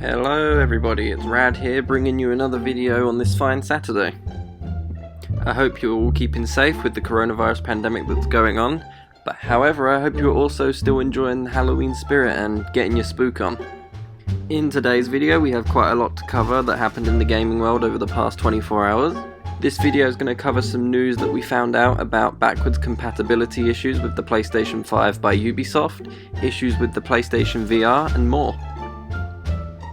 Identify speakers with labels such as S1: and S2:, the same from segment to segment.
S1: Hello everybody, it's Rad here bringing you another video on this fine Saturday. I hope you're all keeping safe with the coronavirus pandemic that's going on, but however I hope you're also still enjoying the Halloween spirit and getting your spook on. In today's video we have quite a lot to cover that happened in the gaming world over the past 24 hours. This video is going to cover some news that we found out about backwards compatibility issues with the PlayStation 5 by Ubisoft, issues with the PlayStation VR and more.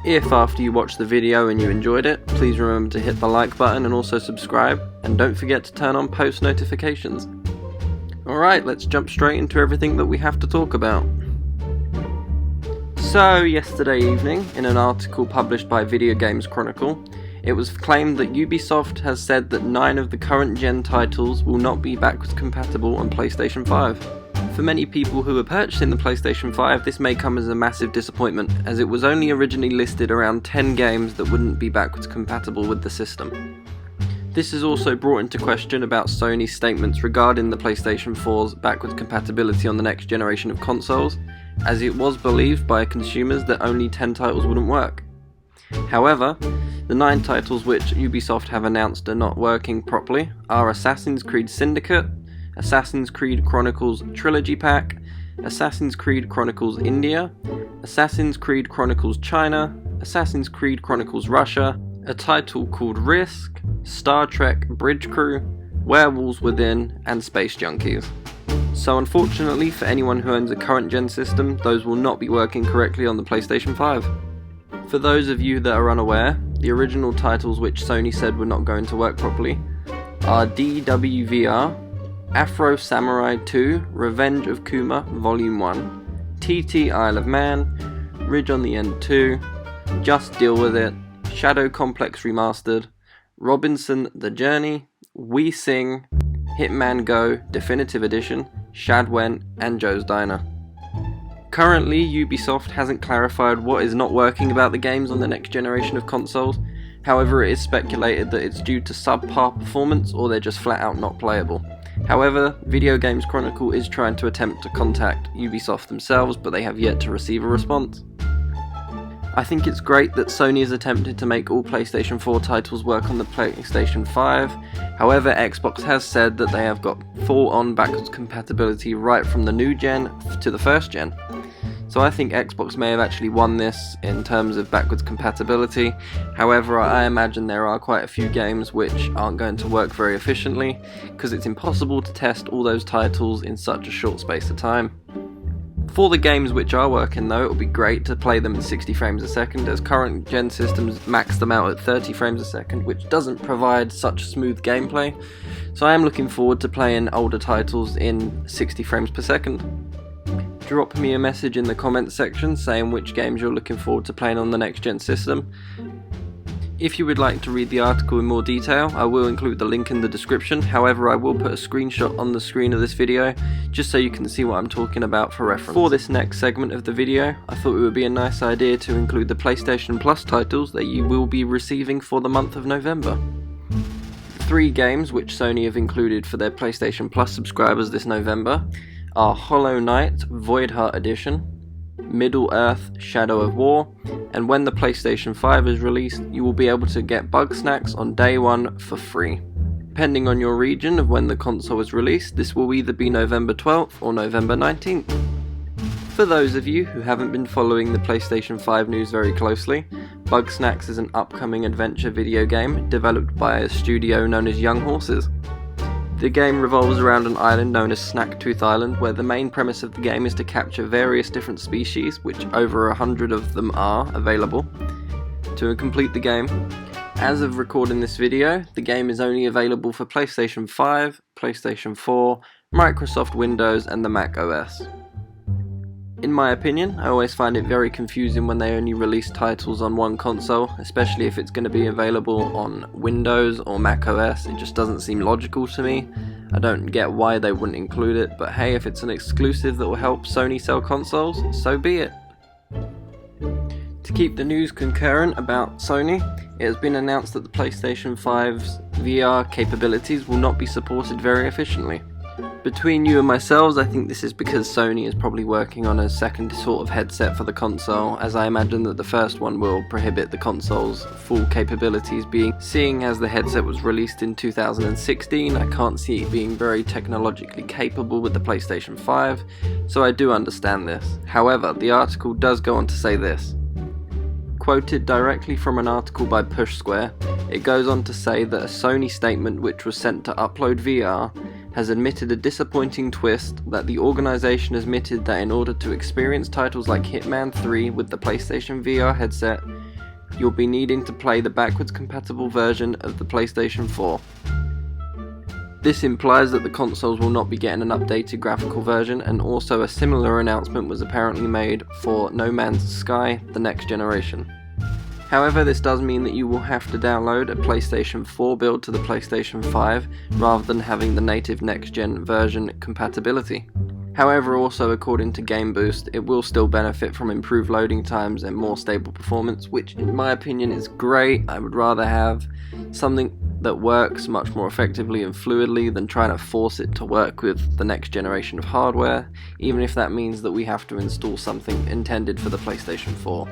S1: If after you watch the video and you enjoyed it, please remember to hit the like button and also subscribe, and don't forget to turn on post notifications. Alright, let's jump straight into everything that we have to talk about. So, yesterday evening, in an article published by Video Games Chronicle, it was claimed that Ubisoft has said that 9 of the current gen titles will not be backwards compatible on PlayStation 5. For many people who are purchasing the PlayStation 5, this may come as a massive disappointment, as it was only originally listed around 10 games that wouldn't be backwards compatible with the system. This is also brought into question about Sony's statements regarding the PlayStation 4's backwards compatibility on the next generation of consoles, as it was believed by consumers that only 10 titles wouldn't work. However, the 9 titles which Ubisoft have announced are not working properly are Assassin's Creed Syndicate, Assassin's Creed Chronicles Trilogy Pack, Assassin's Creed Chronicles India, Assassin's Creed Chronicles China, Assassin's Creed Chronicles Russia, a title called Risk, Star Trek Bridge Crew, Werewolves Within, and Space Junkies. So unfortunately for anyone who owns a current gen system, those will not be working correctly on the PlayStation 5. For those of you that are unaware, the original titles which Sony said were not going to work properly are DWVR, Afro Samurai 2, Revenge of Kuma Volume 1, TT Isle of Man, Ridge on the End 2, Just Deal With It, Shadow Complex Remastered, Robinson The Journey, We Sing, Hitman Go Definitive Edition, Shadwen, and Joe's Diner. Currently, Ubisoft hasn't clarified what is not working about the games on the next generation of consoles. However, it is speculated that it's due to subpar performance or they're just flat out not playable. However, Video Games Chronicle is trying to attempt to contact Ubisoft themselves, but they have yet to receive a response. I think it's great that Sony has attempted to make all PlayStation 4 titles work on the PlayStation 5. However, Xbox has said that they have got full-on backwards compatibility right from the new gen to the first gen. So I think Xbox may have actually won this in terms of backwards compatibility. However, I imagine there are quite a few games which aren't going to work very efficiently, because it's impossible to test all those titles in such a short space of time. For the games which are working though, it will be great to play them in 60 frames a second, as current gen systems max them out at 30 frames a second, which doesn't provide such smooth gameplay. So I am looking forward to playing older titles in 60 frames per second. Drop me a message in the comments section saying which games you're looking forward to playing on the next gen system. If you would like to read the article in more detail, I will include the link in the description. However, I will put a screenshot on the screen of this video, just so you can see what I'm talking about for reference. For this next segment of the video, I thought it would be a nice idea to include the PlayStation Plus titles that you will be receiving for the month of November. The 3 games which Sony have included for their PlayStation Plus subscribers this November are Hollow Knight Void Heart Edition, Middle-earth Shadow of War, and when the PlayStation 5 is released, you will be able to get Bug Snacks on day 1 for free. Depending on your region of when the console is released, this will either be November 12th or November 19th. For those of you who haven't been following the PlayStation 5 news very closely, Bug Snacks is an upcoming adventure video game developed by a studio known as Young Horses. The game revolves around an island known as Snacktooth Island, where the main premise of the game is to capture various different species, which over 100 of them are available, to complete the game. As of recording this video, the game is only available for PlayStation 5, PlayStation 4, Microsoft Windows and the Mac OS. In my opinion, I always find it very confusing when they only release titles on one console, especially if it's going to be available on Windows or Mac OS. It just doesn't seem logical to me. I don't get why they wouldn't include it, but hey, if it's an exclusive that will help Sony sell consoles, so be it. To keep the news concurrent about Sony, it has been announced that the PlayStation 5's VR capabilities will not be supported very efficiently. Between you and myself, I think this is because Sony is probably working on a second sort of headset for the console, as I imagine that the first one will prohibit the console's full capabilities seeing as the headset was released in 2016, I can't see it being very technologically capable with the PlayStation 5, so I do understand this. However, the article does go on to say this. Quoted directly from an article by Push Square, it goes on to say that a Sony statement which was sent to Upload VR has admitted a disappointing twist that the organisation admitted that in order to experience titles like Hitman 3 with the PlayStation VR headset, you'll be needing to play the backwards compatible version of the PlayStation 4. This implies that the consoles will not be getting an updated graphical version, and also a similar announcement was apparently made for No Man's Sky, the next generation. However, this does mean that you will have to download a PlayStation 4 build to the PlayStation 5 rather than having the native next-gen version compatibility. However, also according to Game Boost, it will still benefit from improved loading times and more stable performance, which in my opinion is great. I would rather have something that works much more effectively and fluidly than trying to force it to work with the next generation of hardware, even if that means that we have to install something intended for the PlayStation 4.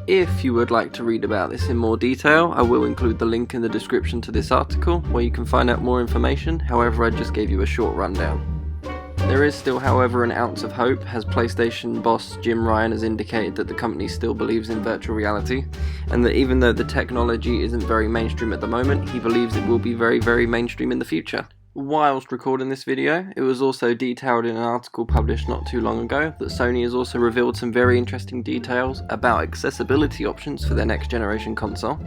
S1: If you would like to read about this in more detail, I will include the link in the description to this article where you can find out more information. However, I just gave you a short rundown. There is still, however, an ounce of hope, as PlayStation boss Jim Ryan has indicated that the company still believes in virtual reality, and that even though the technology isn't very mainstream at the moment, he believes it will be very, very mainstream in the future. Whilst recording this video, it was also detailed in an article published not too long ago that Sony has also revealed some very interesting details about accessibility options for their next generation console.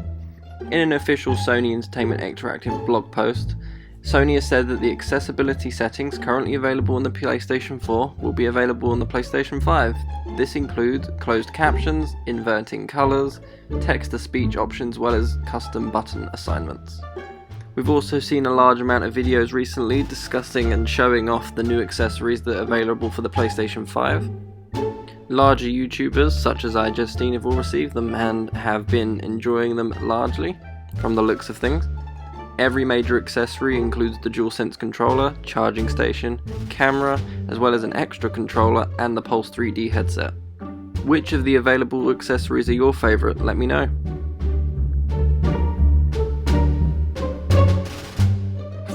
S1: In an official Sony Entertainment Interactive blog post, Sony has said that the accessibility settings currently available on the PlayStation 4 will be available on the PlayStation 5. This includes closed captions, inverting colours, text-to-speech options, as well as custom button assignments. We've also seen a large amount of videos recently discussing and showing off the new accessories that are available for the PlayStation 5. Larger YouTubers such as iJustine have all received them and have been enjoying them largely, from the looks of things. Every major accessory includes the DualSense controller, charging station, camera, as well as an extra controller and the Pulse 3D headset. Which of the available accessories are your favourite? Let me know.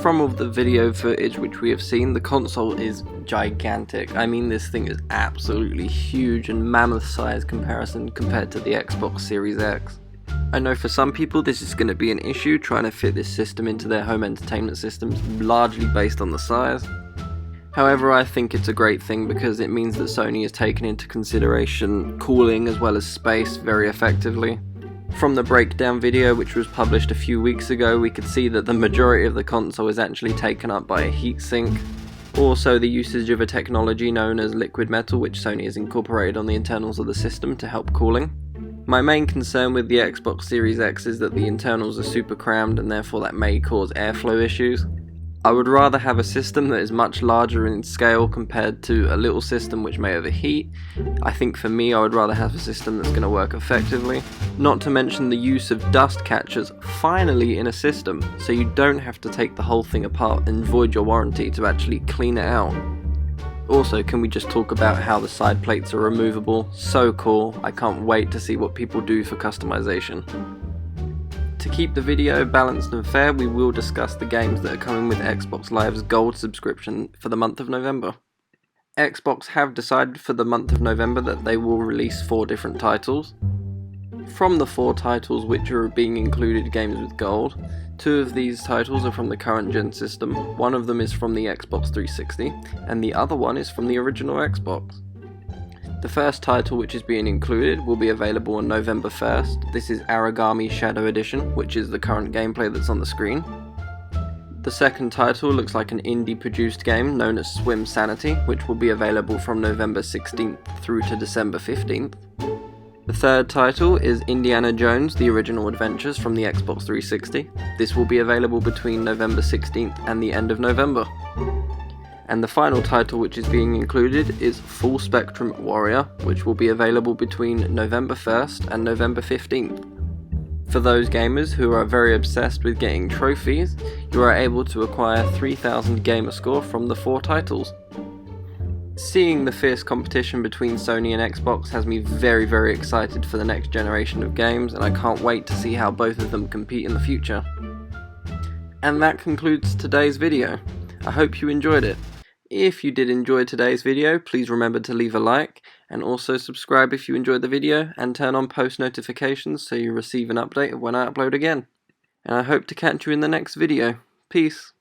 S1: From all the video footage which we have seen, the console is gigantic. I mean, this thing is absolutely huge and mammoth size comparison compared to the Xbox Series X. I know for some people this is going to be an issue trying to fit this system into their home entertainment systems, largely based on the size. However, I think it's a great thing because it means that Sony has taken into consideration cooling as well as space very effectively. From the breakdown video which was published a few weeks ago, we could see that the majority of the console is actually taken up by a heatsink. Also, the usage of a technology known as liquid metal, which Sony has incorporated on the internals of the system to help cooling. My main concern with the Xbox Series X is that the internals are super crammed and therefore that may cause airflow issues. I would rather have a system that is much larger in scale compared to a little system which may overheat. I think for me I would rather have a system that's going to work effectively. Not to mention the use of dust catchers finally in a system, so you don't have to take the whole thing apart and void your warranty to actually clean it out. Also, can we just talk about how the side plates are removable? So cool, I can't wait to see what people do for customization. To keep the video balanced and fair, we will discuss the games that are coming with Xbox Live's Gold subscription for the month of November. Xbox have decided for the month of November that they will release 4 different titles. From the 4 titles which are being included games with Gold, 2 of these titles are from the current gen system, one of them is from the Xbox 360, and the other one is from the original Xbox. The first title which is being included will be available on November 1st. This is Aragami Shadow Edition, which is the current gameplay that's on the screen. The second title looks like an indie produced game known as Swim Sanity, which will be available from November 16th through to December 15th. The third title is Indiana Jones: The Original Adventures from the Xbox 360. This will be available between November 16th and the end of November. And the final title which is being included is Full Spectrum Warrior, which will be available between November 1st and November 15th. For those gamers who are very obsessed with getting trophies, you are able to acquire 3000 gamer score from the 4 titles. Seeing the fierce competition between Sony and Xbox has me very excited for the next generation of games, and I can't wait to see how both of them compete in the future. And that concludes today's video. I hope you enjoyed it. If you did enjoy today's video, please remember to leave a like, and also subscribe if you enjoyed the video, and turn on post notifications so you receive an update of when I upload again. And I hope to catch you in the next video. Peace.